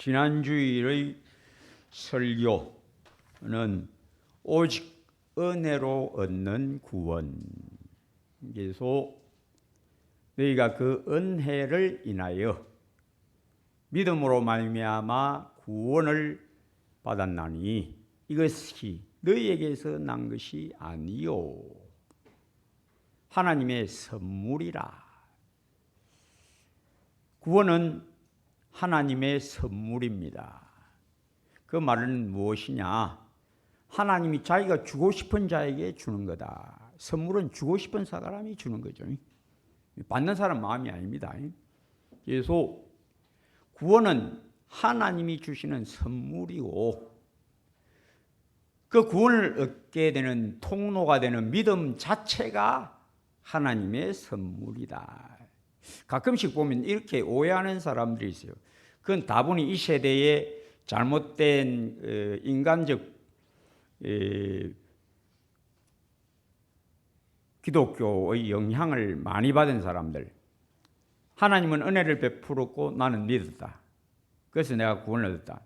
지난 주일의 설교는 오직 은혜로 얻는 구원. 그래서 너희가 그 은혜를 인하여 믿음으로 말미암아 구원을 받았나니 이것이 너희에게서 난 것이 아니요 하나님의 선물이라. 구원은 하나님의 선물입니다. 그 말은 무엇이냐? 하나님이 자기가 주고 싶은 자에게 주는 거다. 선물은 주고 싶은 사람이 주는 거죠. 받는 사람 마음이 아닙니다. 그래서 구원은 하나님이 주시는 선물이고 그 구원을 얻게 되는 통로가 되는 믿음 자체가 하나님의 선물이다. 가끔씩 보면 이렇게 오해하는 사람들이 있어요. 그건 다분히 이 세대의 잘못된 인간적 기독교의 영향을 많이 받은 사람들. 하나님은 은혜를 베풀었고 나는 믿었다. 그래서 내가 구원을 얻었다.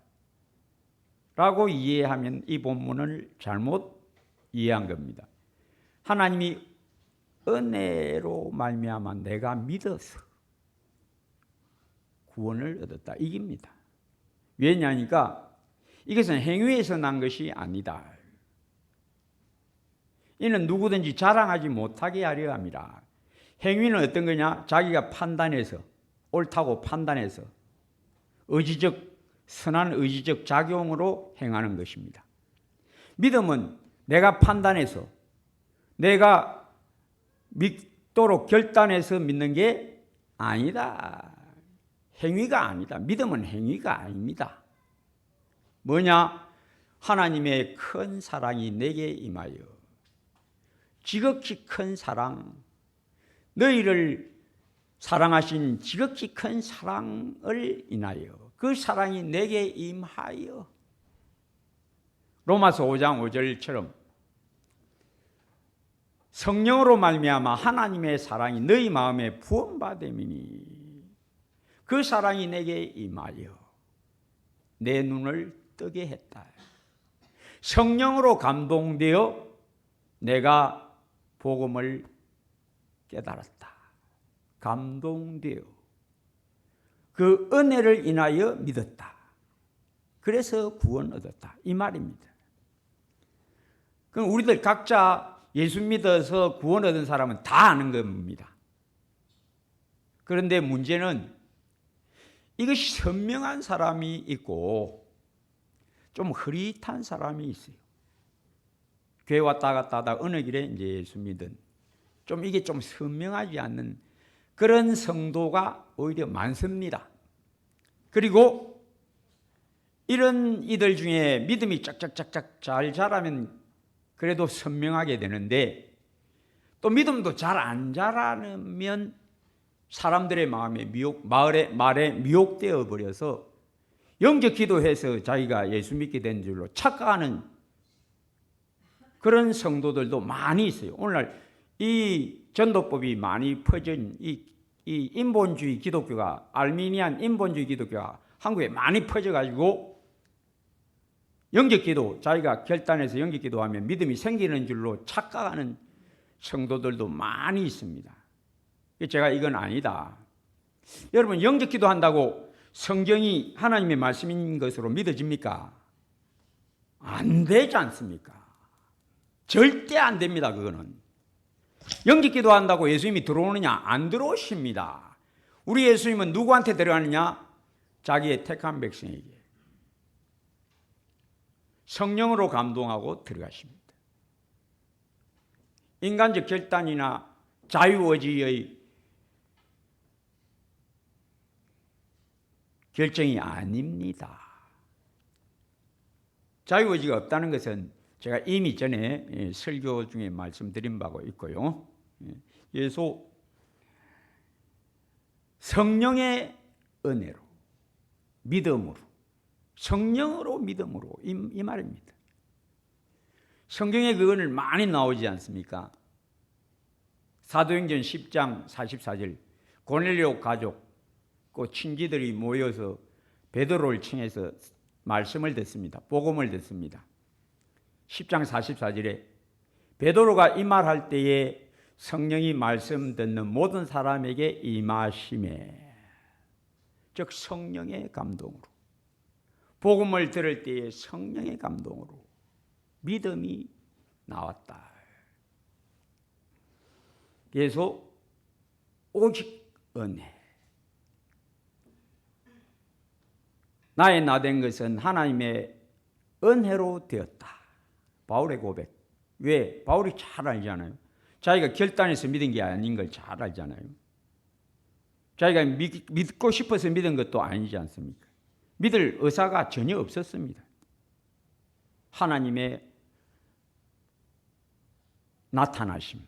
라고 이해하면 이 본문을 잘못 이해한 겁니다. 하나님이 은혜로 말미암아 내가 믿어서 구원을 얻었다. 이깁니다. 왜냐하니까 이것은 행위에서 난 것이 아니다. 이는 누구든지 자랑하지 못하게 하려 함이라. 행위는 어떤 거냐? 자기가 판단해서 옳다고 판단해서 선한 의지적 작용으로 행하는 것입니다. 믿음은 내가 판단해서 내가 믿도록 결단해서 믿는 게 아니다. 행위가 아니다. 믿음은 행위가 아닙니다. 뭐냐? 하나님의 큰 사랑이 내게 임하여 지극히 큰 사랑, 너희를 사랑하신 지극히 큰 사랑을 인하여 그 사랑이 내게 임하여 로마서 5장 5절처럼 성령으로 말미암아 하나님의 사랑이 너희 마음에 부음받음이니 그 사랑이 내게 임하여 내 눈을 뜨게 했다. 성령으로 감동되어 내가 복음을 깨달았다. 감동되어 그 은혜를 인하여 믿었다. 그래서 구원 얻었다. 이 말입니다. 그럼 우리들 각자 예수 믿어서 구원 얻은 사람은 다 아는 겁니다. 그런데 문제는 이것이 선명한 사람이 있고 좀 흐릿한 사람이 있어요. 교회 왔다 갔다 하다 어느 길에 이제 예수 믿은 이게 좀 선명하지 않는 그런 성도가 오히려 많습니다. 그리고 이런 이들 중에 믿음이 짝짝짝짝 잘 자라면 그래도 선명하게 되는데 또 믿음도 잘 안 자라면 사람들의 말에 미혹되어 버려서 영적 기도해서 자기가 예수 믿게 된 줄로 착각하는 그런 성도들도 많이 있어요. 오늘날 이 전도법이 많이 퍼진 이 인본주의 기독교가 알미니안 인본주의 기독교가 한국에 많이 퍼져가지고 영적 기도 자기가 결단해서 영적 기도하면 믿음이 생기는 줄로 착각하는 성도들도 많이 있습니다. 제가 이건 아니다. 여러분 영적 기도한다고 성경이 하나님의 말씀인 것으로 믿어집니까? 안 되지 않습니까? 절대 안 됩니다. 그거는. 영적 기도한다고 예수님이 들어오느냐? 안 들어오십니다. 우리 예수님은 누구한테 들어가느냐? 자기의 택한 백성에게. 성령으로 감동하고 들어가십니다. 인간적 결단이나 자유의지의 결정이 아닙니다. 자유의지가 없다는 것은 제가 이미 전에 설교 중에 말씀드린 바가 있고요. 그래서 성령의 은혜로, 믿음으로, 성령으로 믿음으로 이 말입니다. 성경에 그거를 많이 나오지 않습니까? 사도행전 10장 44절 고넬료 가족 그 친지들이 모여서 베드로를 청해서 말씀을 듣습니다. 복음을 듣습니다. 10장 44절에 베드로가 이 말할 때에 성령이 말씀 듣는 모든 사람에게 임하심에, 즉 성령의 감동으로, 복음을 들을 때에 성령의 감동으로 믿음이 나왔다. 그래서 오직 은혜, 나의 나된 것은 하나님의 은혜로 되었다. 바울의 고백. 왜? 바울이 잘 알잖아요. 자기가 결단해서 믿은 게 아닌 걸 잘 알잖아요. 자기가 믿고 싶어서 믿은 것도 아니지 않습니까? 믿을 의사가 전혀 없었습니다. 하나님의 나타나심,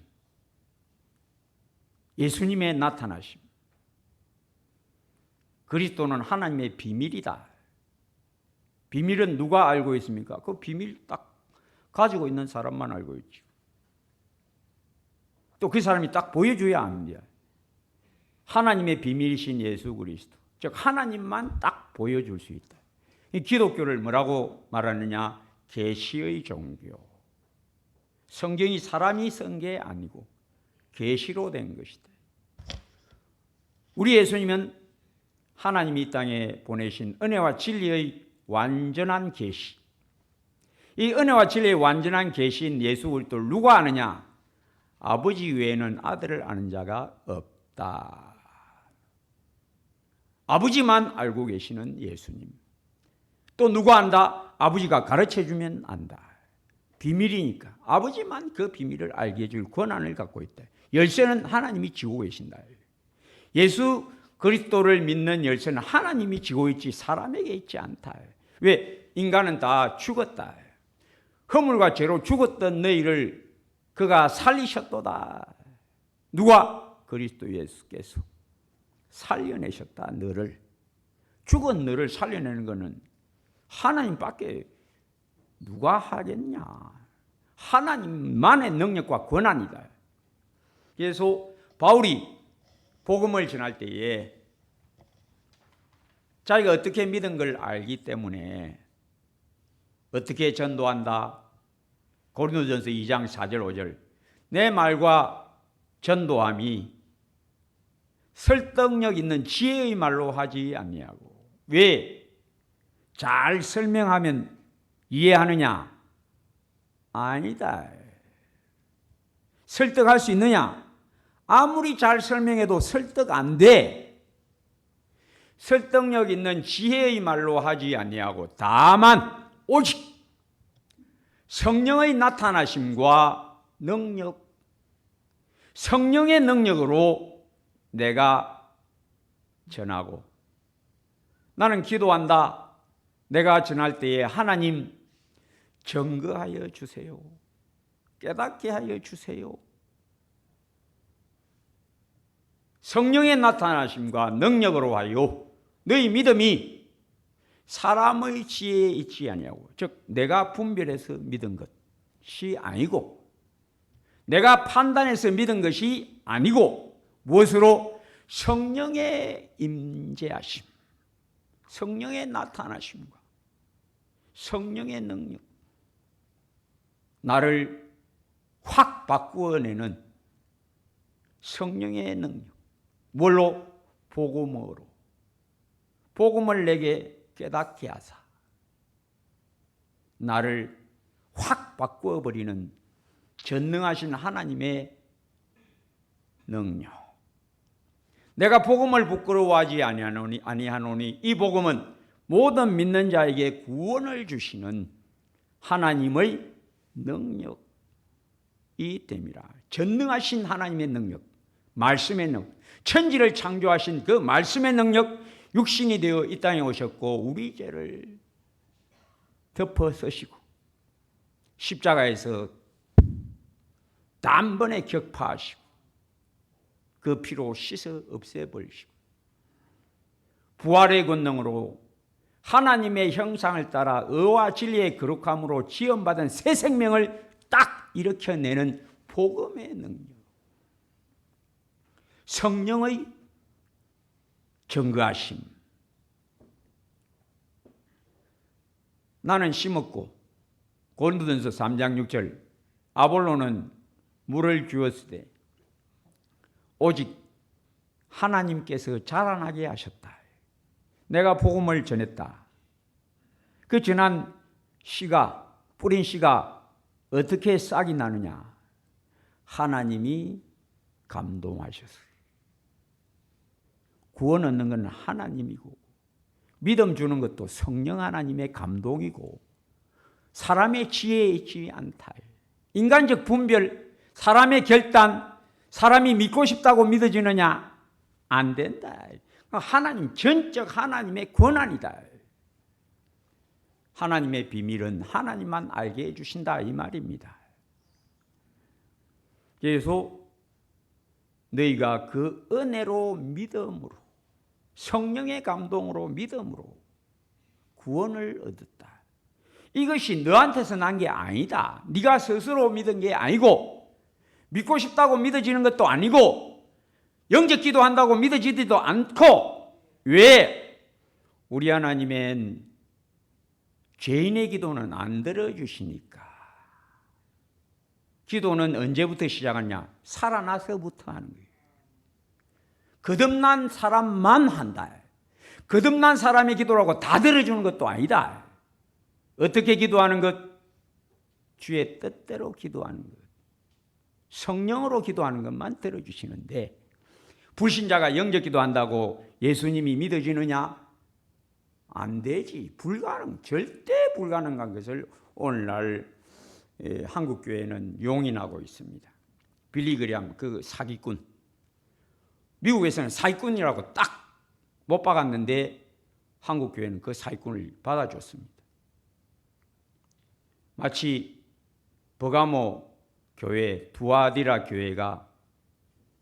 예수님의 나타나심, 그리스도는 하나님의 비밀이다. 비밀은 누가 알고 있습니까? 그 비밀 딱 가지고 있는 사람만 알고 있죠. 또 그 사람이 딱 보여줘야 압니다. 하나님의 비밀이신 예수 그리스도, 즉 하나님만 딱 보여줄 수 있다. 이 기독교를 뭐라고 말하느냐? 계시의 종교. 성경이 사람이 쓴 게 아니고 계시로 된 것이다. 우리 예수님은 하나님이 이 땅에 보내신 은혜와 진리의 완전한 계시, 이 은혜와 진리의 완전한 계시인 예수 그리스도를 누가 아느냐? 아버지 외에는 아들을 아는 자가 없다. 아버지만 알고 계시는 예수님. 또 누가 안다? 아버지가 가르쳐주면 안다. 비밀이니까 아버지만 그 비밀을 알게 해줄 권한을 갖고 있다. 열쇠는 하나님이 쥐고 계신다. 예수 그리스도를 믿는 열쇠는 하나님이 쥐고 있지 사람에게 있지 않다. 왜? 인간은 다 죽었다. 허물과 죄로 죽었던 너희를 그가 살리셨도다. 누가? 그리스도 예수께서 살려내셨다. 너를, 죽은 너를 살려내는 것은 하나님밖에 누가 하겠냐? 하나님만의 능력과 권한이다. 그래서 바울이 복음을 전할 때에 자기가 어떻게 믿은 걸 알기 때문에 어떻게 전도한다? 고린도전서 2장 4절 5절 내 말과 전도함이 설득력 있는 지혜의 말로 하지 아니하고. 왜? 잘 설명하면 이해하느냐? 아니다. 설득할 수 있느냐? 아무리 잘 설명해도 설득 안 돼. 설득력 있는 지혜의 말로 하지 아니하고 다만 오직 성령의 나타나심과 능력, 성령의 능력으로 내가 전하고. 나는 기도한다. 내가 전할 때에 하나님 증거하여 주세요. 깨닫게 하여 주세요. 성령의 나타나심과 능력으로 하여 너희 믿음이 사람의 지혜에 있지 아니하고, 즉 내가 분별해서 믿은 것이 아니고, 내가 판단해서 믿은 것이 아니고, 무엇으로? 성령의 임재하심, 성령의 나타나심과 성령의 능력, 나를 확 바꾸어내는 성령의 능력. 뭘로? 복음으로. 복음을 내게 깨닫게 하사 나를 확 바꾸어버리는 전능하신 하나님의 능력. 내가 복음을 부끄러워하지 아니하노니 이 복음은 모든 믿는 자에게 구원을 주시는 하나님의 능력이 됨이라. 전능하신 하나님의 능력, 말씀의 능력, 천지를 창조하신 그 말씀의 능력, 육신이 되어 이 땅에 오셨고 우리 죄를 덮어 쓰시고 십자가에서 단번에 격파하시고 그 피로 씻어 없애버리시고 부활의 권능으로 하나님의 형상을 따라 의와 진리의 거룩함으로 지음받은 새 생명을 딱 일으켜내는 복음의 능력, 성령의 증거하심, 나는 심었고 고린도전서 3장 6절 아볼로는 물을 주었으되 오직 하나님께서 자라나게 하셨다. 내가 복음을 전했다. 그 전한 씨가 뿌린 씨가 어떻게 싹이 나느냐? 하나님이 감동하셨어요. 구원 얻는 건 하나님이고 믿음 주는 것도 성령 하나님의 감동이고 사람의 지혜에 있지 않다. 인간적 분별, 사람의 결단, 사람이 믿고 싶다고 믿어지느냐? 안 된다. 하나님, 전적 하나님의 권한이다. 하나님의 비밀은 하나님만 알게 해주신다 이 말입니다. 그래서 너희가 그 은혜로 믿음으로 성령의 감동으로 믿음으로 구원을 얻었다. 이것이 너한테서 난 게 아니다. 네가 스스로 믿은 게 아니고 믿고 싶다고 믿어지는 것도 아니고 영적 기도한다고 믿어지지도 않고 왜? 우리 하나님은 죄인의 기도는 안 들어주시니까. 기도는 언제부터 시작하냐? 살아나서부터 하는 거예요. 거듭난 사람만 한다. 거듭난 사람의 기도라고 다 들어주는 것도 아니다. 어떻게 기도하는 것? 주의 뜻대로 기도하는 것. 성령으로 기도하는 것만 들어주시는데 불신자가 영적 기도한다고 예수님이 믿어지느냐? 안 되지. 불가능. 절대 불가능한 것을 오늘날 한국교회는 용인하고 있습니다. 빌리그리암 그 사기꾼. 미국에서는 사기꾼이라고 딱 못 박았는데 한국교회는 그 사기꾼을 받아줬습니다. 마치 버가모 교회, 두아디라 교회가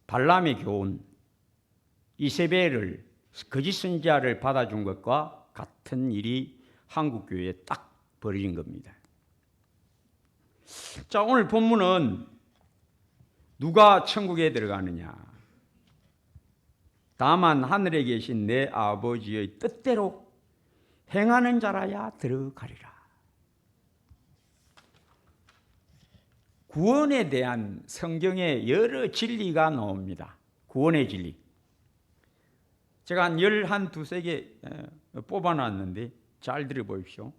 발람의 교훈 이세벨을 거짓 선지자를 받아준 것과 같은 일이 한국교회에 딱 벌어진 겁니다. 자, 오늘 본문은 누가 천국에 들어가느냐? 다만 하늘에 계신 내 아버지의 뜻대로 행하는 자라야 들어가리라. 구원에 대한 성경의 여러 진리가 나옵니다. 구원의 진리. 제가 한 12개 뽑아놨는데 잘 들어보십시오.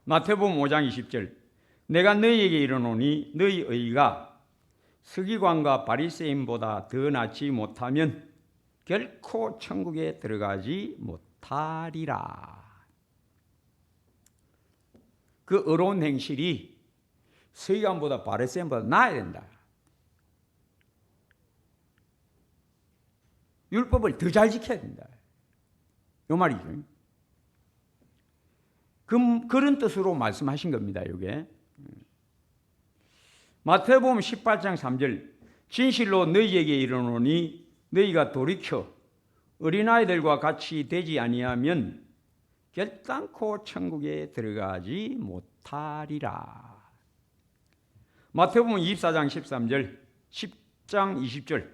마태복음 5장 20절 내가 너희에게 이르노니 너희 의가 서기관과 바리새인보다 더 낫지 못하면 결코 천국에 들어가지 못하리라. 그 의로운 행실이 서기관보다 바리새인보다 나아야 된다. 율법을 더 잘 지켜야 된다. 이 말이죠. 그런 뜻으로 말씀하신 겁니다. 이게 마태복음 18장 3절 진실로 너희에게 이르노니 너희가 돌이켜 어린아이들과 같이 되지 아니하면 결단코 천국에 들어가지 못하리라. 마태복음 24장 13절 10장 20절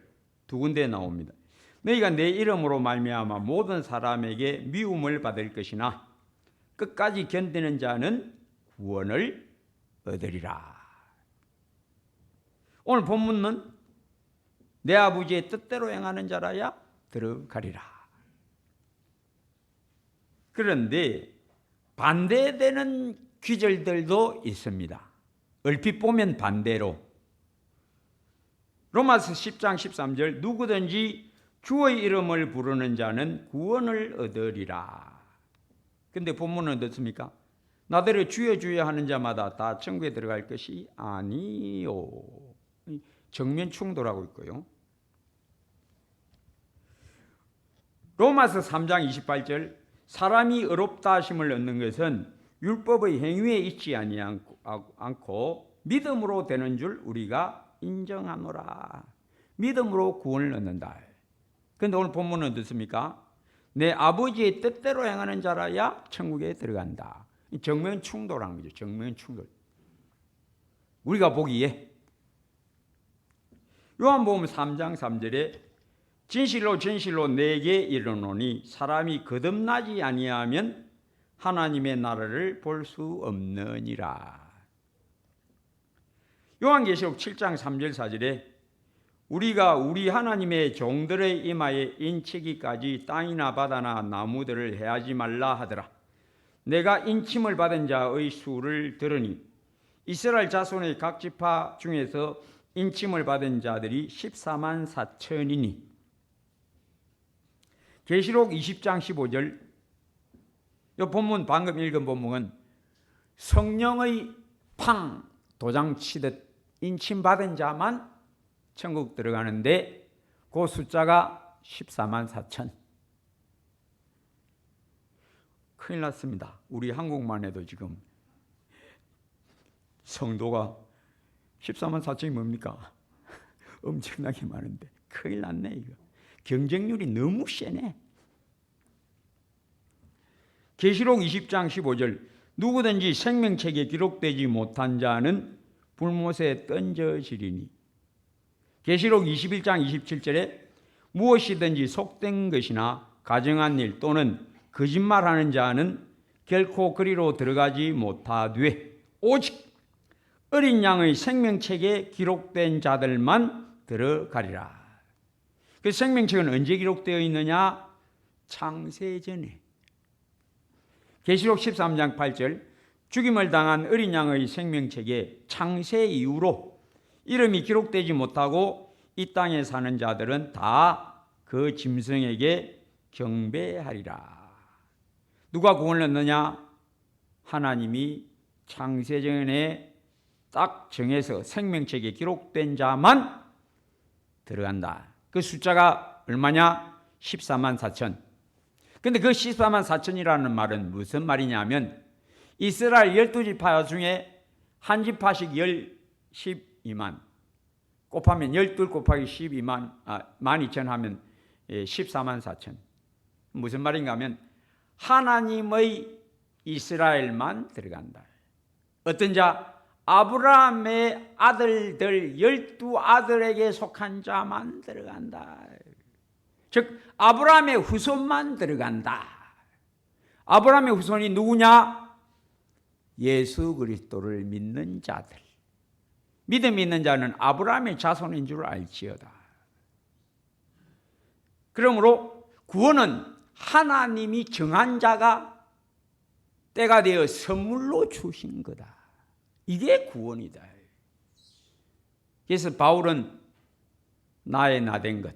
두 군데 나옵니다. 너희가 내 이름으로 말미암아 모든 사람에게 미움을 받을 것이나 끝까지 견디는 자는 구원을 얻으리라. 오늘 본문은 내 아버지의 뜻대로 행하는 자라야 들어가리라. 그런데 반대되는 귀절들도 있습니다. 얼핏 보면 반대로 로마서 10장 13절 누구든지 주의 이름을 부르는 자는 구원을 얻으리라. 그런데 본문은 어떻습니까? 나더러 주여 주여 하는 자마다 다 천국에 들어갈 것이 아니요. 정면 충돌하고 있고요. 로마서 3장 28절 사람이 의롭다 하심을 얻는 것은 율법의 행위에 있지 않고 믿음으로 되는 줄 우리가 인정하노라. 믿음으로 구원을 얻는다. 그런데 오늘 본문은 어떻습니까? 내 아버지의 뜻대로 행하는 자라야 천국에 들어간다. 정면 충돌하는 거죠. 정면 충돌. 우리가 보기에 요한복음 3장 3절에 진실로 진실로 내게 이르노니 사람이 거듭나지 아니하면 하나님의 나라를 볼 수 없느니라. 요한계시록 7장 3절 4절에 우리가 우리 하나님의 종들의 이마에 인치기까지 땅이나 바다나 나무들을 해하지 말라 하더라. 내가 인침을 받은 자의 수를 들으니 이스라엘 자손의 각 지파 중에서 인침을 받은 자들이 14만 4천이니. 계시록 20장 15절, 이 본문 방금 읽은 본문은 성령의 팡 도장 치듯 인침받은 자만 천국 들어가는데 그 숫자가 14만 4천. 큰일 났습니다. 우리 한국만 해도 지금 성도가 14만 4천이 뭡니까? 엄청나게 많은데 큰일 났네. 이거 경쟁률이 너무 세네. 계시록 20장 15절 누구든지 생명책에 기록되지 못한 자는 불못에 던져지리니. 계시록 21장 27절에 무엇이든지 속된 것이나 가정한 일 또는 거짓말하는 자는 결코 그리로 들어가지 못하되 오직 어린 양의 생명책에 기록된 자들만 들어가리라. 그 생명책은 언제 기록되어 있느냐? 창세전에. 계시록 13장 8절 죽임을 당한 어린 양의 생명책에 창세 이후로 이름이 기록되지 못하고 이 땅에 사는 자들은 다 그 짐승에게 경배하리라. 누가 구원을 얻느냐? 하나님이 창세전에 딱 정해서 생명책에 기록된 자만 들어간다. 그 숫자가 얼마냐? 14만 4천. 근데 그 14만 4천이라는 말은 무슨 말이냐면 이스라엘 12지파 중에 한 지파씩 12만 곱하면 12 곱하기 12만 12,000 하면 14만 4천. 무슨 말인가 하면 하나님의 이스라엘만 들어간다. 어떤 자? 아브라함의 아들들 12아들에게 속한 자만 들어간다. 즉 아브라함의 후손만 들어간다. 아브라함의 후손이 누구냐? 예수 그리스도를 믿는 자들. 믿음 있는 자는 아브라함의 자손인 줄 알지어다. 그러므로 구원은 하나님이 정한 자가 때가 되어 선물로 주신 거다. 이게 구원이다. 그래서 바울은 나의 나된 것,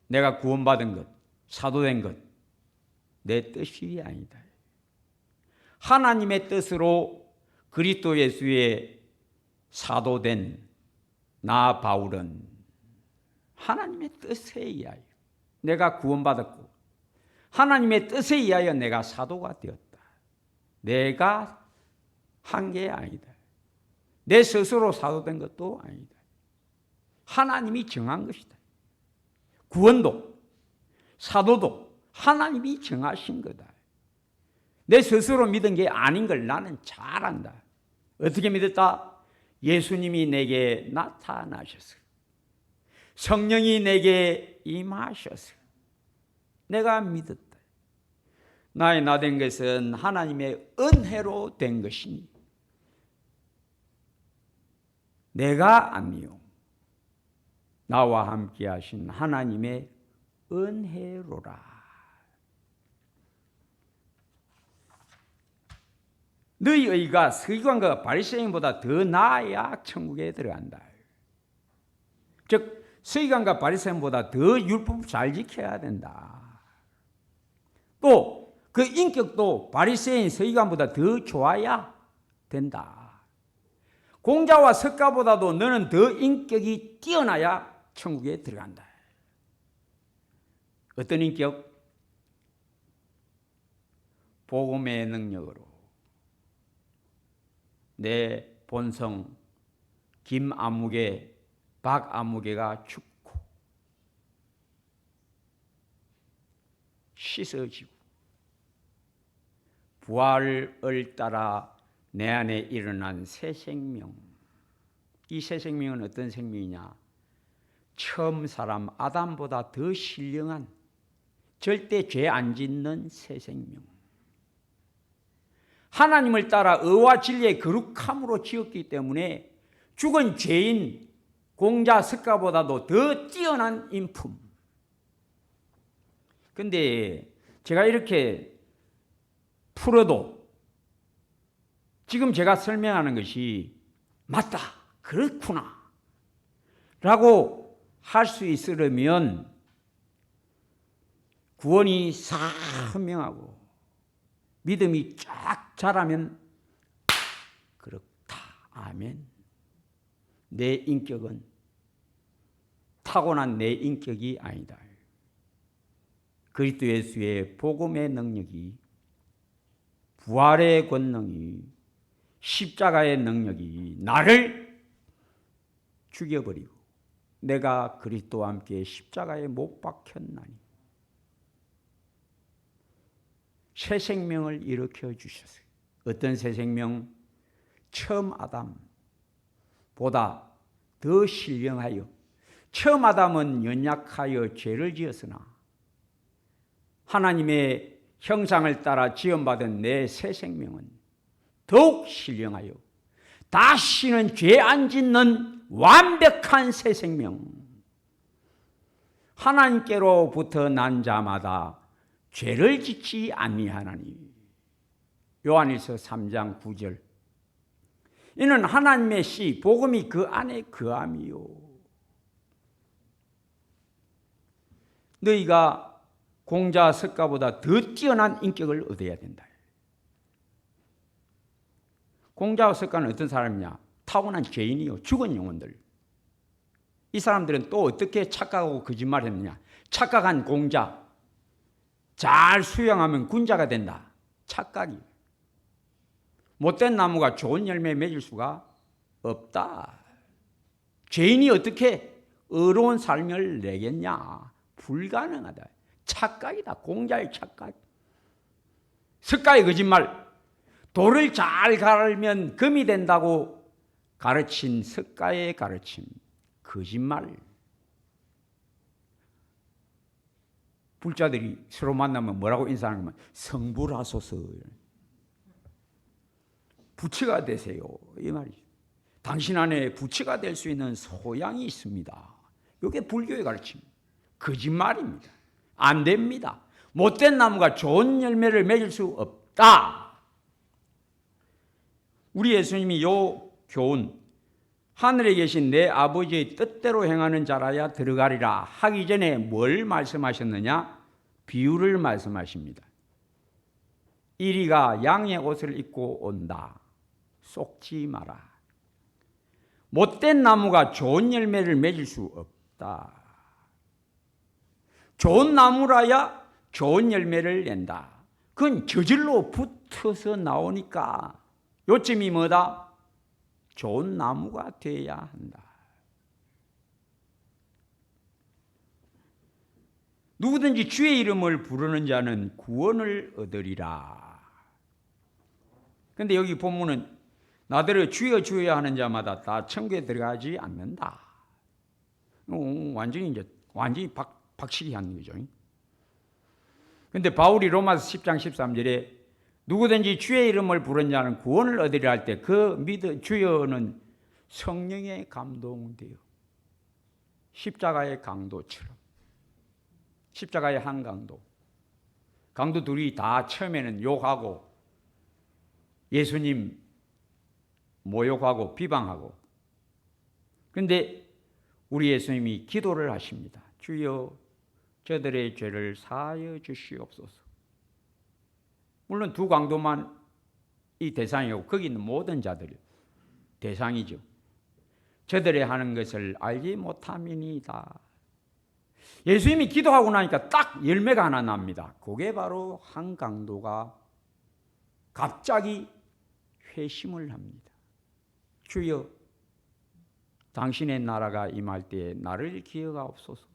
내가 구원받은 것, 사도된 것, 내 뜻이 아니다. 하나님의 뜻으로 그리스도 예수의 사도된 나 바울은 하나님의 뜻에 의하여 내가 구원받았고 하나님의 뜻에 의하여 내가 사도가 되었다. 내가 한 게 아니다. 내 스스로 사도된 것도 아니다. 하나님이 정한 것이다. 구원도 사도도 하나님이 정하신 거다. 내 스스로 믿은 게 아닌 걸 나는 잘 안다. 어떻게 믿었다? 예수님이 내게 나타나셔서 성령이 내게 임하셔서 내가 믿었다. 나의 나된 것은 하나님의 은혜로 된 것이니 내가 아니요 나와 함께 하신 하나님의 은혜로라. 너희 의가 서기관과 바리새인보다 더 나아야 천국에 들어간다. 즉 서기관과 바리새인보다 더 율법 잘 지켜야 된다. 또 그 인격도 바리새인 서기관보다 더 좋아야 된다. 공자와 석가보다도 너는 더 인격이 뛰어나야 천국에 들어간다. 어떤 인격? 복음의 능력으로 내 본성 김아무개 박아무개가 죽고 씻어지고 부활을 따라 내 안에 일어난 새 생명. 이 새 생명은 어떤 생명이냐? 처음 사람 아담보다 더 신령한 절대 죄 안 짓는 새 생명. 하나님을 따라 의와 진리의 거룩함으로 지었기 때문에 죽은 죄인 공자 석가보다도 더 뛰어난 인품. 근데 제가 이렇게 풀어도 지금 제가 설명하는 것이 맞다, 그렇구나 라고 할 수 있으려면 구원이 선명하고 믿음이 쫙 자라면 그렇다. 아멘. 내 인격은 타고난 내 인격이 아니다. 그리스도 예수의 복음의 능력이, 부활의 권능이, 십자가의 능력이 나를 죽여버리고 내가 그리스도와 함께 십자가에 못 박혔나니 새 생명을 일으켜 주셨어요. 어떤 새 생명? 처음 아담보다 더 신령하여, 처음 아담은 연약하여 죄를 지었으나 하나님의 형상을 따라 지음받은 내 새 생명은 더욱 신령하여 다시는 죄 안 짓는 완벽한 새 생명. 하나님께로부터 난 자마다 죄를 짓지 아니하나니. 요한일서 3장 9절. 이는 하나님의 씨 복음이 그 안에 거함이요. 너희가 공자 석가보다 더 뛰어난 인격을 얻어야 된다. 공자와 석가는 어떤 사람이냐? 타고난 죄인이요, 죽은 영혼들. 이 사람들은 또 어떻게 착각하고 거짓말했느냐? 착각한 공자, 잘 수용하면 군자가 된다. 착각이. 못된 나무가 좋은 열매 맺을 수가 없다. 죄인이 어떻게 의로운 삶을 내겠냐? 불가능하다. 착각이다. 공자의 착각. 석가의 거짓말. 돌을 잘 갈면 금이 된다고 가르친 석가의 가르침. 거짓말. 불자들이 서로 만나면 뭐라고 인사하는 거면 성불하소서. 부처가 되세요. 이 말이죠. 당신 안에 부처가 될 수 있는 소양이 있습니다. 이게 불교의 가르침. 거짓말입니다. 안 됩니다. 못된 나무가 좋은 열매를 맺을 수 없다. 우리 예수님이 요 교훈, 하늘에 계신 내 아버지의 뜻대로 행하는 자라야 들어가리라 하기 전에 뭘 말씀하셨느냐? 비유를 말씀하십니다. 이리가 양의 옷을 입고 온다. 속지 마라. 못된 나무가 좋은 열매를 맺을 수 없다. 좋은 나무라야 좋은 열매를 낸다. 그건 저절로 붙어서 나오니까 요점이 뭐다? 좋은 나무가 되어야 한다. 누구든지 주의 이름을 부르는 자는 구원을 얻으리라. 그런데 여기 본문은 나더러 주여 주여 하는 자마다 다 천국에 들어가지 않는다. 완전히 박치기 하는 거죠. 그런데 바울이 로마서 10장 13절에 누구든지 주의 이름을 부른 자는 구원을 얻으리라 할 때 그 주여는 성령의 감동되어 십자가의 강도처럼, 십자가의 한 강도, 강도 둘이 다 처음에는 욕하고 예수님 모욕하고 비방하고, 그런데 우리 예수님이 기도를 하십니다. 주여 저들의 죄를 사하여 주시옵소서. 물론 두 강도만 이 대상이고 거기 있는 모든 자들이 대상이죠. 저들의 하는 것을 알지 못함이니이다. 예수님이 기도하고 나니까 딱 열매가 하나 납니다. 그게 바로 한 강도가 갑자기 회심을 합니다. 주여 당신의 나라가 임할 때에 나를 기억하옵소서.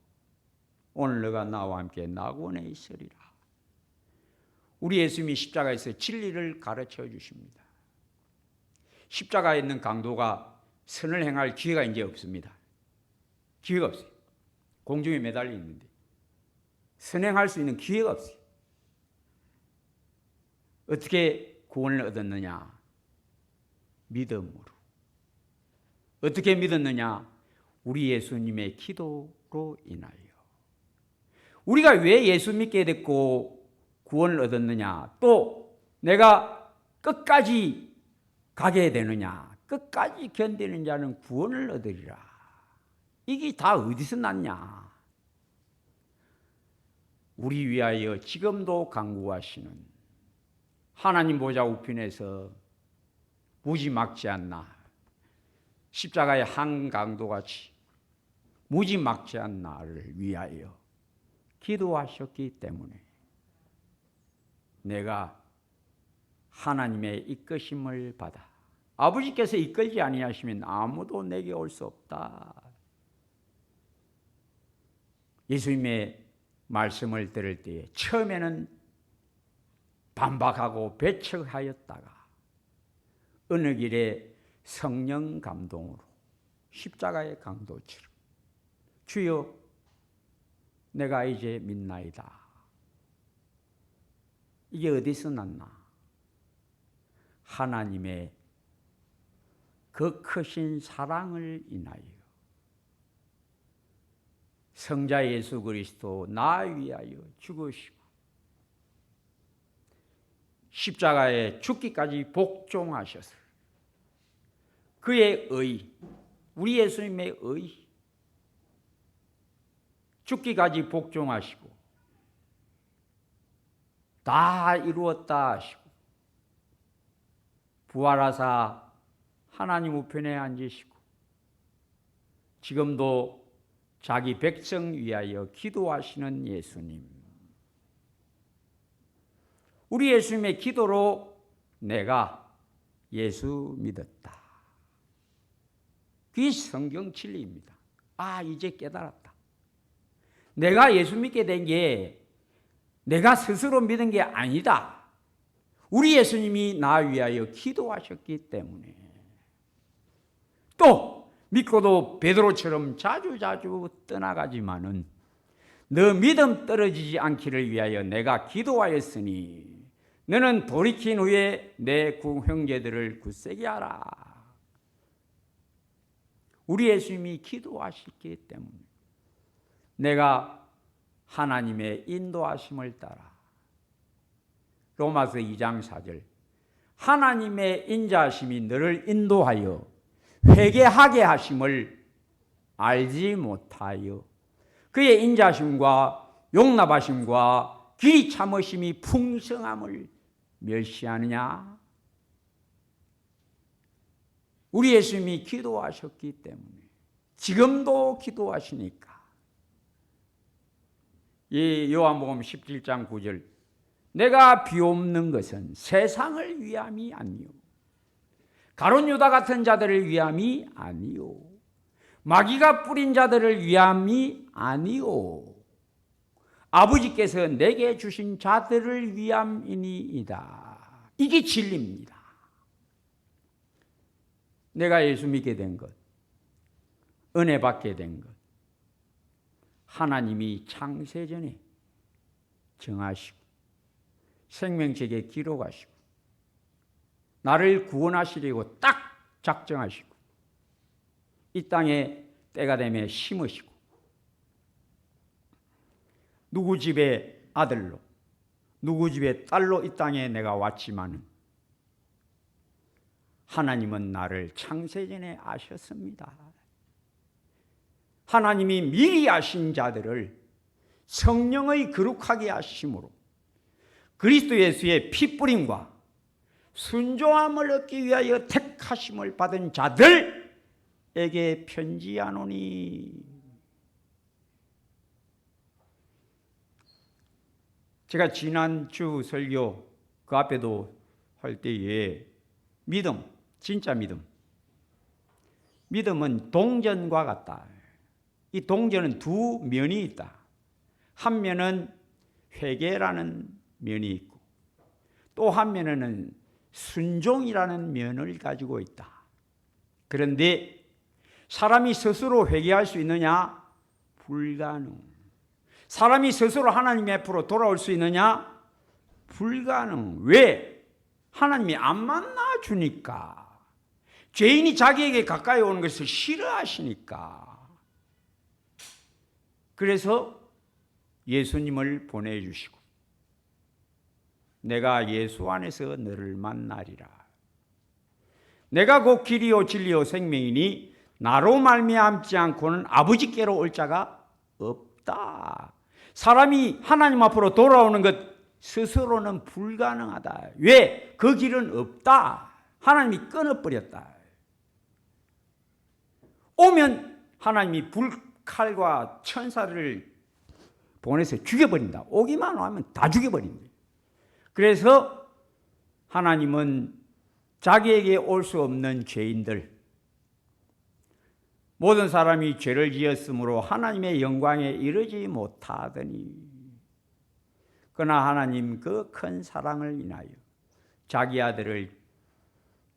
오늘 너가 나와 함께 낙원에 있으리라. 우리 예수님이 십자가에서 진리를 가르쳐 주십니다. 십자가에 있는 강도가 선을 행할 기회가 이제 없습니다. 기회가 없어요. 공중에 매달려 있는데 선행할 수 있는 기회가 없어요. 어떻게 구원을 얻었느냐? 믿음으로. 어떻게 믿었느냐? 우리 예수님의 기도로 인하여. 우리가 왜 예수 믿게 됐고 구원을 얻었느냐? 또 내가 끝까지 가게 되느냐? 끝까지 견디는 자는 구원을 얻으리라. 이게 다 어디서 났냐? 우리 위하여 지금도 간구하시는 하나님 보좌 우편에서 무지막지 않나, 십자가의 한강도같이 무지막지 않 나를 위하여 기도하셨기 때문에 내가 하나님의 이끄심을 받아 아버지께서 이끌지 아니하시면 아무도 내게 올 수 없다. 예수님의 말씀을 들을 때에 처음에는 반박하고 배척하였다가 어느 길에 성령 감동으로 십자가의 강도처럼 주여 내가 이제 믿나이다. 이게 어디서 났나? 하나님의 그 크신 사랑을 인하여 성자 예수 그리스도 나 위하여 죽으시고 십자가에 죽기까지 복종하셔서 그의 의, 우리 예수님의 의, 죽기까지 복종하시고 다 이루었다 하시고 부활하사 하나님 우편에 앉으시고 지금도 자기 백성 위하여 기도하시는 예수님. 우리 예수님의 기도로 내가 예수 믿었다. 그게 성경 진리입니다. 아, 이제 깨달았다. 내가 예수 믿게 된 게 내가 스스로 믿은 게 아니다. 우리 예수님이 나 위하여 기도하셨기 때문에. 또 믿고도 베드로처럼 자주자주 떠나가지만은 너 믿음 떨어지지 않기를 위하여 내가 기도하였으니 너는 돌이킨 후에 내 형제들을 굳세게 하라. 우리 예수님이 기도하셨기 때문에 내가 하나님의 인도하심을 따라 로마서 2장 4절 하나님의 인자하심이 너를 인도하여 회개하게 하심을 알지 못하여 그의 인자하심과 용납하심과 길이 참으심이 풍성함을 멸시하느냐? 우리 예수님이 기도하셨기 때문에 지금도 기도하시니까 이 요한복음 17장 9절 내가 비옵는 것은 세상을 위함이 아니요 가룟 유다 같은 자들을 위함이 아니요 마귀가 뿌린 자들을 위함이 아니요 아버지께서 내게 주신 자들을 위함이니이다. 이게 진리입니다. 내가 예수 믿게 된 것, 은혜 받게 된 것, 하나님이 창세전에 정하시고 생명책에 기록하시고 나를 구원하시려고 딱 작정하시고 이 땅에 때가 되면 심으시고 누구 집의 아들로 누구 집의 딸로 이 땅에 내가 왔지만은 하나님은 나를 창세전에 아셨습니다. 하나님이 미리 아신 자들을 성령의 거룩하게 하심으로 그리스도 예수의 피뿌림과 순종함을 얻기 위하여 택하심을 받은 자들에게 편지하노니. 제가 지난주 설교 그 앞에도 할 때에 믿음, 진짜 믿음. 믿음은 동전과 같다. 이 동전은 두 면이 있다. 한 면은 회개라는 면이 있고 또 한 면에는 순종이라는 면을 가지고 있다. 그런데 사람이 스스로 회개할 수 있느냐? 불가능. 사람이 스스로 하나님 앞으로 돌아올 수 있느냐? 불가능. 왜? 하나님이 안 만나주니까, 죄인이 자기에게 가까이 오는 것을 싫어하시니까, 그래서 예수님을 보내주시고 내가 예수 안에서 너를 만나리라. 내가 곧 길이요 진리요 생명이니 나로 말미암지 않고는 아버지께로 올 자가 없다. 사람이 하나님 앞으로 돌아오는 것 스스로는 불가능하다. 왜? 그 길은 없다. 하나님이 끊어버렸다. 오면 하나님이 불칼과 천사를 보내서 죽여버린다. 오기만 하면 다 죽여버린다. 그래서 하나님은 자기에게 올 수 없는 죄인들, 모든 사람이 죄를 지었으므로 하나님의 영광에 이르지 못하더니, 그러나 하나님 그 큰 사랑을 인하여 자기 아들을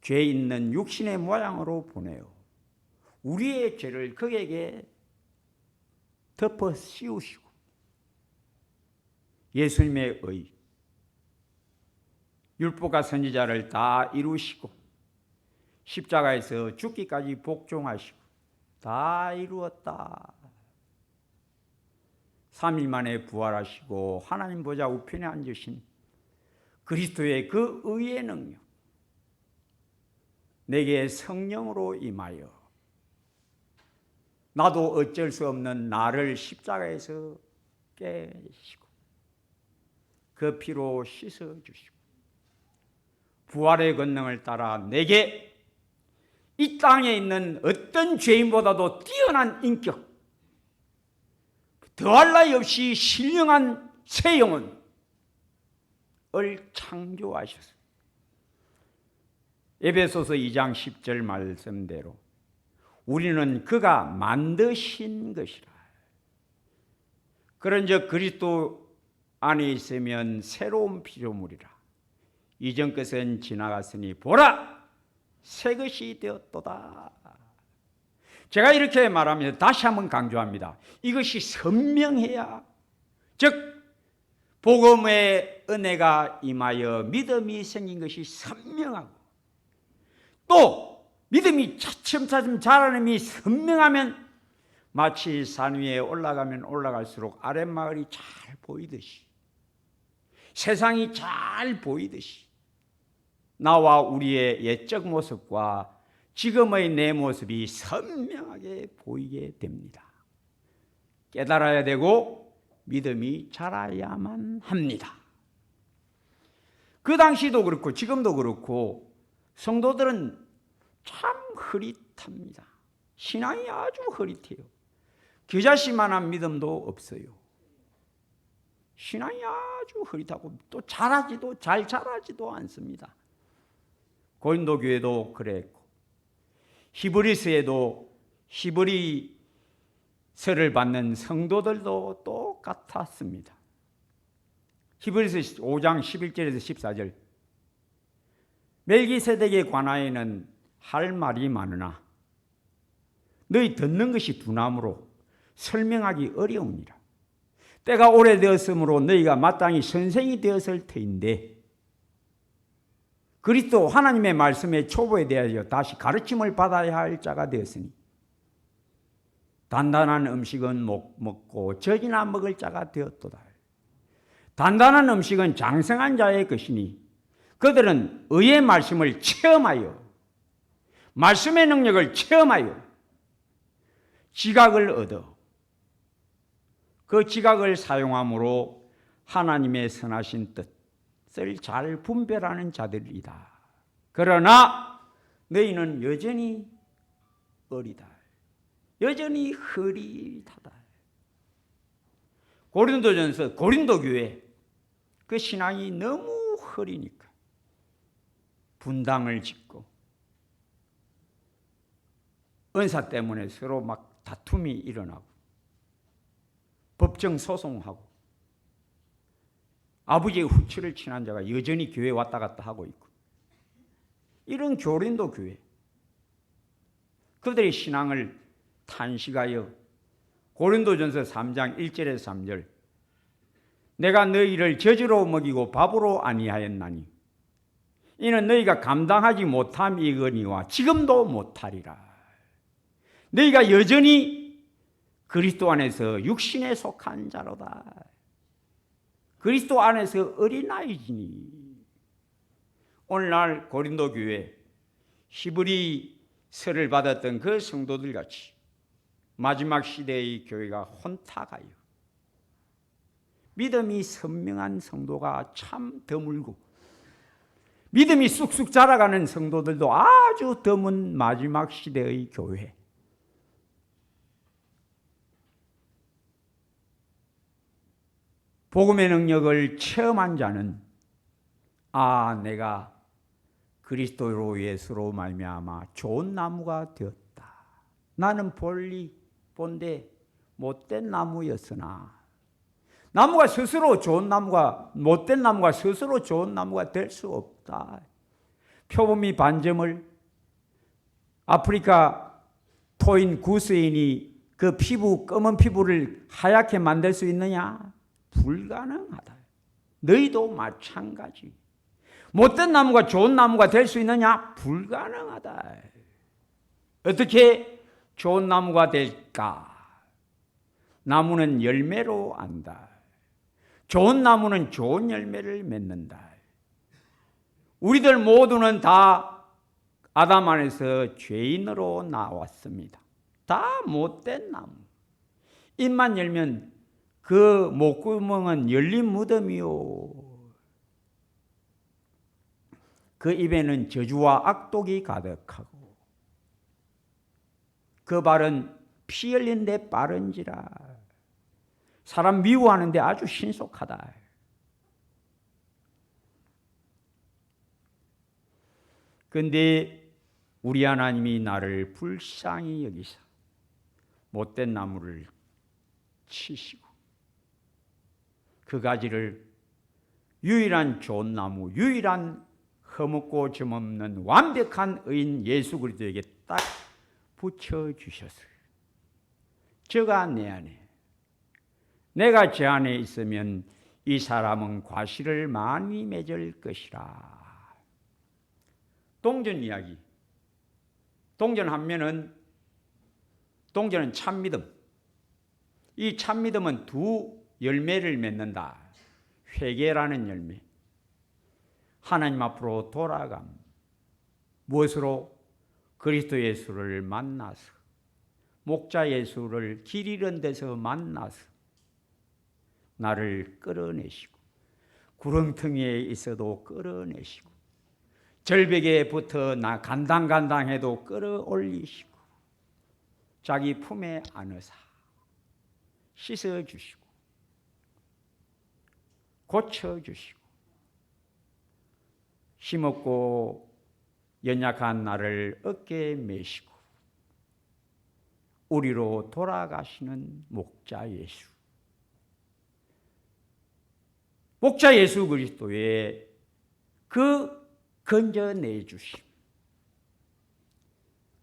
죄 있는 육신의 모양으로 보내어 우리의 죄를 그에게 덮어 씌우시고 예수님의 의, 율법과 선지자를 다 이루시고 십자가에서 죽기까지 복종하시고 다 이루었다. 3일 만에 부활하시고 하나님 보좌 우편에 앉으신 그리스도의 그 의의 능력, 내게 성령으로 임하여 나도 어쩔 수 없는 나를 십자가에서 깨시고 그 피로 씻어주시고 부활의 권능을 따라 내게 이 땅에 있는 어떤 죄인보다도 뛰어난 인격, 더할 나위 없이 신령한 새 영혼을 창조하셨습니다. 에베소서 2장 10절 말씀대로 우리는 그가 만드신 것이라. 그런즉 그리스도 안에 있으면 새로운 피조물이라. 이전 것은 지나갔으니 보라 새 것이 되었도다. 제가 이렇게 말하면 다시 한번 강조합니다. 이것이 선명해야, 즉 복음의 은혜가 임하여 믿음이 생긴 것이 선명하고, 또 믿음이 차츰차츰 자라는 이 선명하면 마치 산 위에 올라가면 올라갈수록 아랫마을이 잘 보이듯이, 세상이 잘 보이듯이 나와 우리의 옛적 모습과 지금의 내 모습이 선명하게 보이게 됩니다. 깨달아야 되고 믿음이 자라야만 합니다. 그 당시도 그렇고 지금도 그렇고 성도들은 참 흐릿합니다. 신앙이 아주 흐릿해요. 겨자씨만한 믿음도 없어요. 신앙이 아주 흐릿하고 또 잘 자라지도 않습니다. 고린도 교회도 그랬고 히브리서에도 히브리서를 받는 성도들도 똑같았습니다. 히브리서 5장 11절에서 14절, 멜기세덱에 관하여는 할 말이 많으나 너희 듣는 것이 두나무로 설명하기 어려우니라. 때가 오래되었으므로 너희가 마땅히 선생이 되었을 터인데 그리스도 하나님의 말씀의 초보에 대하여 다시 가르침을 받아야 할 자가 되었으니 단단한 음식은 못 먹고 젖이나 먹을 자가 되었도다. 단단한 음식은 장성한 자의 것이니 그들은 의의 말씀을 체험하여 말씀의 능력을 체험하여 지각을 얻어 그 지각을 사용함으로 하나님의 선하신 뜻을 잘 분별하는 자들이다. 그러나 너희는 여전히 어리다. 여전히 흐릿하다. 고린도전서 고린도 교회 그 신앙이 너무 흐리니까 분당을 짓고 은사 때문에 서로 막 다툼이 일어나고 법정 소송하고 아버지의 후추를 친한 자가 여전히 교회에 왔다 갔다 하고 있고, 이런 고린도 교회 그들의 신앙을 탄식하여 고린도전서 3장 1절에서 3절, 내가 너희를 젖으로 먹이고 밥으로 아니하였나니 이는 너희가 감당하지 못함이거니와 지금도 못하리라. 너희가 여전히 그리스도 안에서 육신에 속한 자로다. 그리스도 안에서 어린아이지니. 오늘날 고린도 교회 히브리서를 받았던 그 성도들 같이 마지막 시대의 교회가 혼탁하여 믿음이 선명한 성도가 참 드물고 믿음이 쑥쑥 자라가는 성도들도 아주 드문 마지막 시대의 교회. 복음의 능력을 체험한 자는 내가 그리스도로 예수로 말미암아 좋은 나무가 되었다. 나는 본데 못된 나무였으나 나무가 스스로 좋은 나무가 못된 나무가 스스로 좋은 나무가 될 수 없다. 표범이 반점을 아프리카 토인 구스인이 그 검은 피부를 하얗게 만들 수 있느냐? 불가능하다. 너희도 마찬가지. 못된 나무가 좋은 나무가 될 수 있느냐? 불가능하다. 어떻게 좋은 나무가 될까? 나무는 열매로 안다. 좋은 나무는 좋은 열매를 맺는다. 우리들 모두는 다 아담 안에서 죄인으로 나왔습니다. 다 못된 나무. 입만 열면 그 목구멍은 열린 무덤이요. 그 입에는 저주와 악독이 가득하고 그 발은 피 흘린 데 빠른지라. 사람 미워하는데 아주 신속하다. 그런데 우리 하나님이 나를 불쌍히 여기사 못된 나무를 치시고 그 가지를 유일한 좋은 나무, 유일한 허물고 점없는 완벽한 의인 예수 그리스도에게 딱 붙여주셨어요. 저가 내 안에, 내가 제 안에 있으면 이 사람은 과실을 많이 맺을 것이라. 동전 이야기. 동전은 참믿음. 이 참믿음은 두 열매를 맺는다. 회개라는 열매. 하나님 앞으로 돌아감. 무엇으로? 그리스도 예수를 만나서, 목자 예수를 길 잃은 데서 만나서 나를 끌어내시고, 구렁텅이에 있어도 끌어내시고, 절벽에 붙어 나 간당간당해도 끌어올리시고, 자기 품에 안으사 씻어주시고 고쳐주시고, 힘없고 연약한 나를 어깨에 메시고 우리로 돌아가시는 목자 예수. 목자 예수 그리스도의 그 건져내 주심,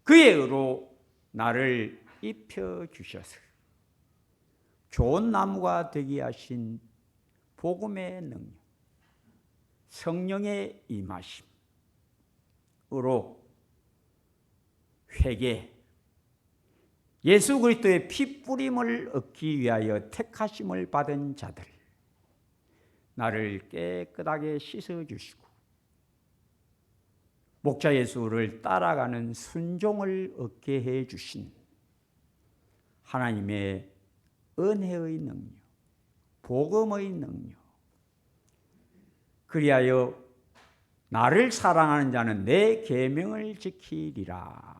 그의 의로 나를 입혀 주셔서 좋은 나무가 되게 하신 복음의 능력, 성령의 임하심으로 회개, 예수 그리스도의 피 뿌림을 얻기 위하여 택하심을 받은 자들, 나를 깨끗하게 씻어주시고 목자 예수를 따라가는 순종을 얻게 해주신 하나님의 은혜의 능력, 복음의 능력, 그리하여 나를 사랑하는 자는 내 계명을 지키리라.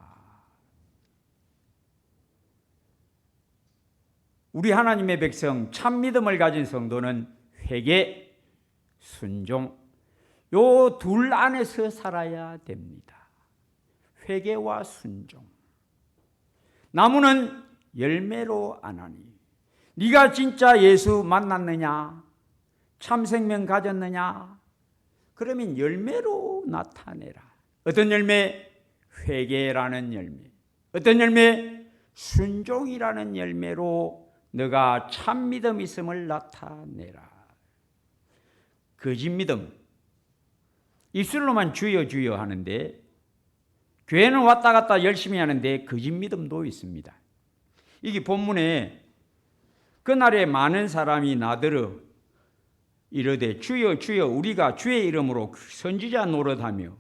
우리 하나님의 백성, 참 믿음을 가진 성도는 회개, 순종, 요 둘 안에서 살아야 됩니다. 회개와 순종. 나무는 열매로 안하니, 네가 진짜 예수 만났느냐? 참 생명 가졌느냐? 그러면 열매로 나타내라. 어떤 열매? 회개라는 열매. 어떤 열매? 순종이라는 열매로 너가 참 믿음 있음을 나타내라. 거짓 믿음, 입술로만 주여 주여 하는데 교회는 왔다 갔다 열심히 하는데 거짓 믿음도 있습니다. 이게 본문에 그날에 많은 사람이 나더러 이르되 주여 주여 우리가 주의 이름으로 선지자 노릇하며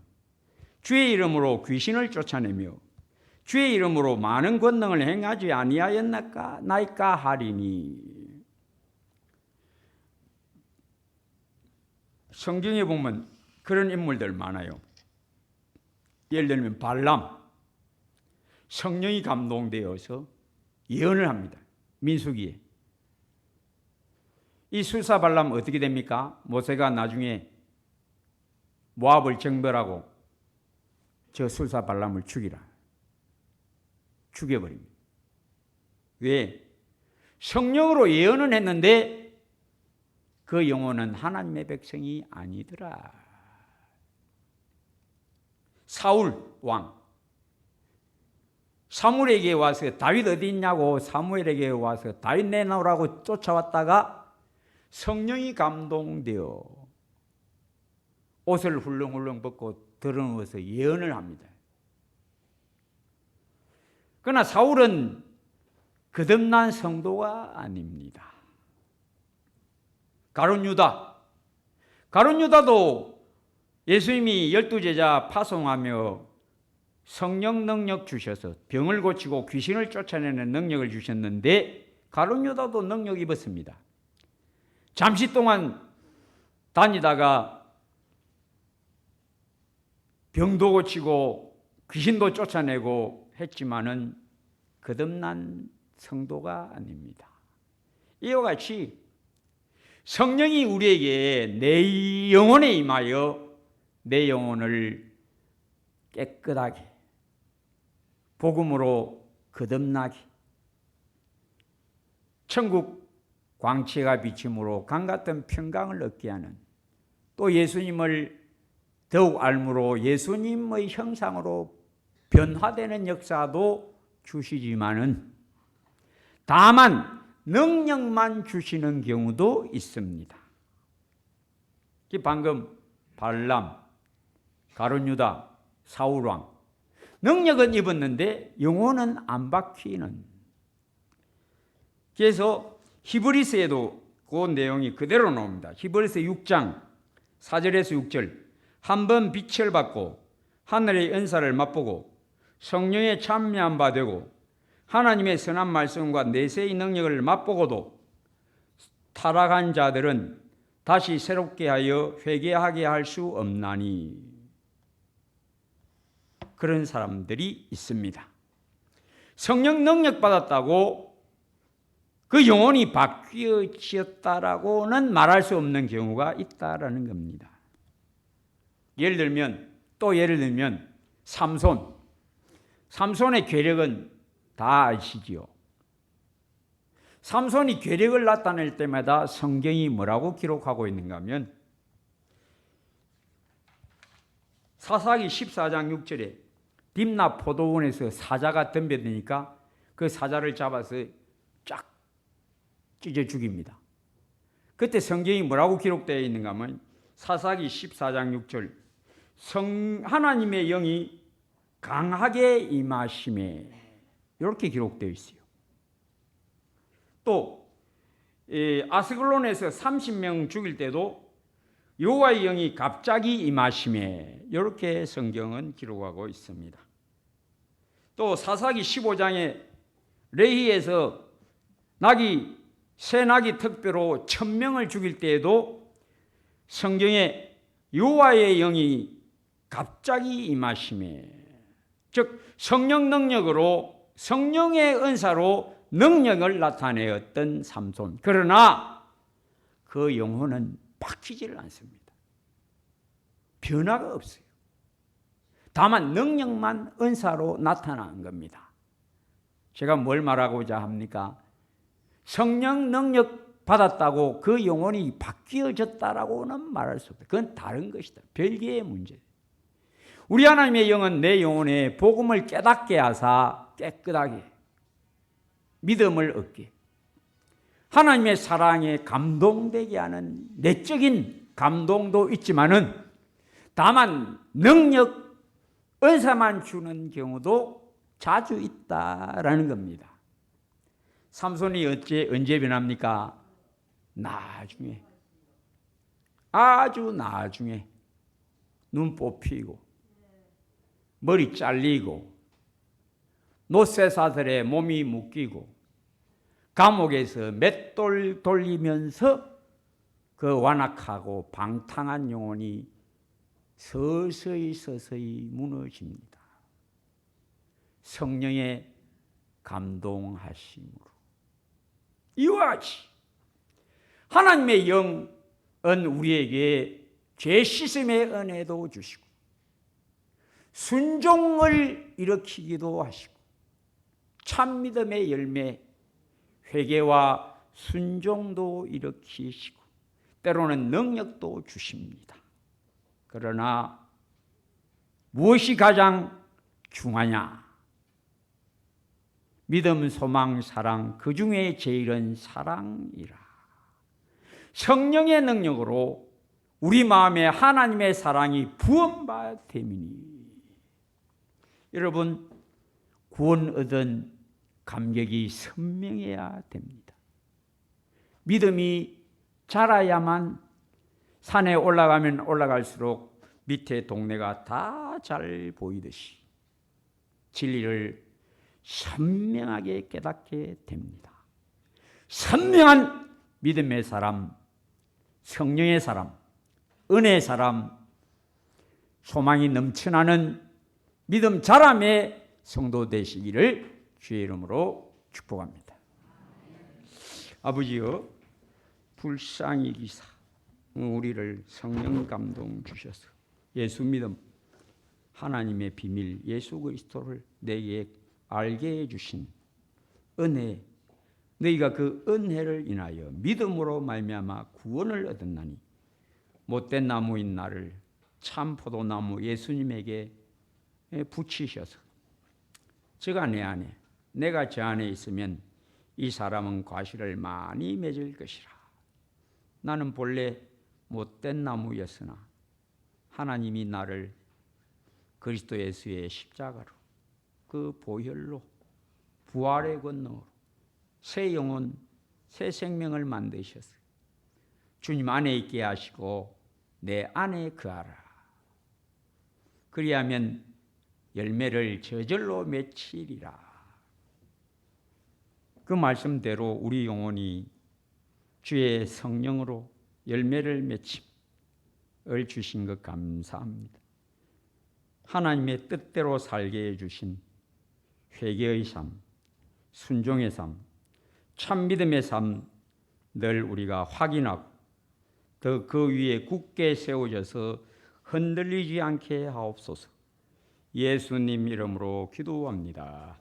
주의 이름으로 귀신을 쫓아내며 주의 이름으로 많은 권능을 행하지 아니하였나이까 하리니. 성경에 보면 그런 인물들 많아요. 예를 들면 발람, 성령이 감동되어서 예언을 합니다. 민수기에. 이 술사 발람 어떻게 됩니까? 모세가 나중에 모압을 정벌하고 저 술사 발람을 죽여버립니다. 왜? 성령으로 예언은 했는데 그 영혼은 하나님의 백성이 아니더라. 사울 왕, 사무엘에게 와서 다윗 어디 있냐고 사무엘에게 와서 다윗 내놓으라고 쫓아왔다가 성령이 감동되어 옷을 훌렁훌렁 벗고 드러누워서 예언을 합니다. 그러나 사울은 거듭난 성도가 아닙니다. 가룟 유다도 예수님이 12제자 파송하며 성령 능력 주셔서 병을 고치고 귀신을 쫓아내는 능력을 주셨는데 가룟 유다도 능력 입었습니다. 잠시 동안 다니다가 병도 고치고 귀신도 쫓아내고 했지만은 거듭난 성도가 아닙니다. 이와 같이 성령이 우리에게 내 영혼에 임하여 내 영혼을 깨끗하게 복음으로 거듭나게 천국 광채가 비침으로 강같은 평강을 얻게 하는 또 예수님을 더욱 알므로 예수님의 형상으로 변화되는 역사도 주시지만은 다만 능력만 주시는 경우도 있습니다. 방금 발람, 가룟 유다, 사울 왕 능력은 입었는데 영혼은 안 바뀌는. 그래서 히브리서에도 그 내용이 그대로 나옵니다. 히브리서 6장 4절에서 6절 한 번 빛을 받고 하늘의 은사를 맛보고 성령에 참여한 바 되고 하나님의 선한 말씀과 내세의 능력을 맛보고도 타락한 자들은 다시 새롭게 하여 회개하게 할 수 없나니. 그런 사람들이 있습니다. 성령 능력 받았다고 그 영혼이 바뀌어졌다라고는 말할 수 없는 경우가 있다라는 겁니다. 예를 들면 삼손의 괴력은 다 아시지요. 삼손이 괴력을 나타낼 때마다 성경이 뭐라고 기록하고 있는가 하면 사사기 14장 6절에 딥나 포도원에서 사자가 덤벼드니까 그 사자를 잡아서 쫙 찢어 죽입니다. 그때 성경이 뭐라고 기록되어 있는가 하면 사사기 14장 6절 하나님의 영이 강하게 임하심에 이렇게 기록되어 있어요. 또 아스글론에서 30명 죽일 때도 여호와의 영이 갑자기 임하심에 이렇게 성경은 기록하고 있습니다. 또 사사기 15장에 레히에서 새 나귀 특별로 1000명을 죽일 때에도 성경에 여호와의 영이 갑자기 임하심에 즉 성령 능력으로 성령의 은사로 능력을 나타내었던 삼손. 그러나 그 영혼은 바뀌지를 않습니다. 변화가 없어요. 다만 능력만 은사로 나타난 겁니다. 제가 뭘 말하고자 합니까? 성령 능력 받았다고 그 영혼이 바뀌어졌다라고는 말할 수 없다. 그건 다른 것이다. 별개의 문제. 우리 하나님의 영은 내 영혼에 복음을 깨닫게 하사 깨끗하게 믿음을 얻게 하나님의 사랑에 감동되게 하는 내적인 감동도 있지만은 다만 능력, 은사만 주는 경우도 자주 있다라는 겁니다. 삼손이 언제 변합니까? 나중에, 아주 나중에 눈 뽑히고 머리 잘리고 노쇠사슬에 몸이 묶이고 감옥에서 맷돌 돌리면서 그 완악하고 방탕한 영혼이 서서히 무너집니다. 성령의 감동하심으로. 이와 같이 하나님의 영은 우리에게 죄 씻음의 은혜도 주시고 순종을 일으키기도 하시고 참 믿음의 열매, 회개와 순종도 일으키시고 때로는 능력도 주십니다. 그러나 무엇이 가장 중하냐? 믿음, 소망, 사랑, 그 중에 제일은 사랑이라. 성령의 능력으로 우리 마음에 하나님의 사랑이 부음받음이니. 여러분, 구원 얻은 감격이 선명해야 됩니다. 믿음이 자라야만 산에 올라가면 올라갈수록 밑에 동네가 다 잘 보이듯이 진리를 선명하게 깨닫게 됩니다. 선명한 믿음의 사람, 성령의 사람, 은혜의 사람, 소망이 넘쳐나는 믿음 자람의 성도 되시기를 주의 이름으로 축복합니다. 아버지여, 불쌍히 기사 우리를 성령 감동 주셔서 예수 믿음, 하나님의 비밀 예수 그리스도를 내게 알게 해주신 은혜, 너희가 그 은혜를 인하여 믿음으로 말미암아 구원을 얻었나니 못된 나무인 나를 참 포도나무 예수님에게 붙이셔서 저가 내 안에, 내가 저 안에 있으면 이 사람은 과실을 많이 맺을 것이라. 나는 본래 못된 나무였으나 하나님이 나를 그리스도 예수의 십자가로, 그 보혈로, 부활의 권능으로 새 영혼, 새 생명을 만드셔서 주님 안에 있게 하시고 내 안에 거하라. 그리하면 열매를 저절로 맺히리라. 그 말씀대로 우리 영혼이 주의 성령으로 열매를 맺힘을 주신 것 감사합니다. 하나님의 뜻대로 살게 해주신 회개의 삶, 순종의 삶, 참 믿음의 삶 늘 우리가 확인하고 더 그 위에 굳게 세워져서 흔들리지 않게 하옵소서. 예수님 이름으로 기도합니다.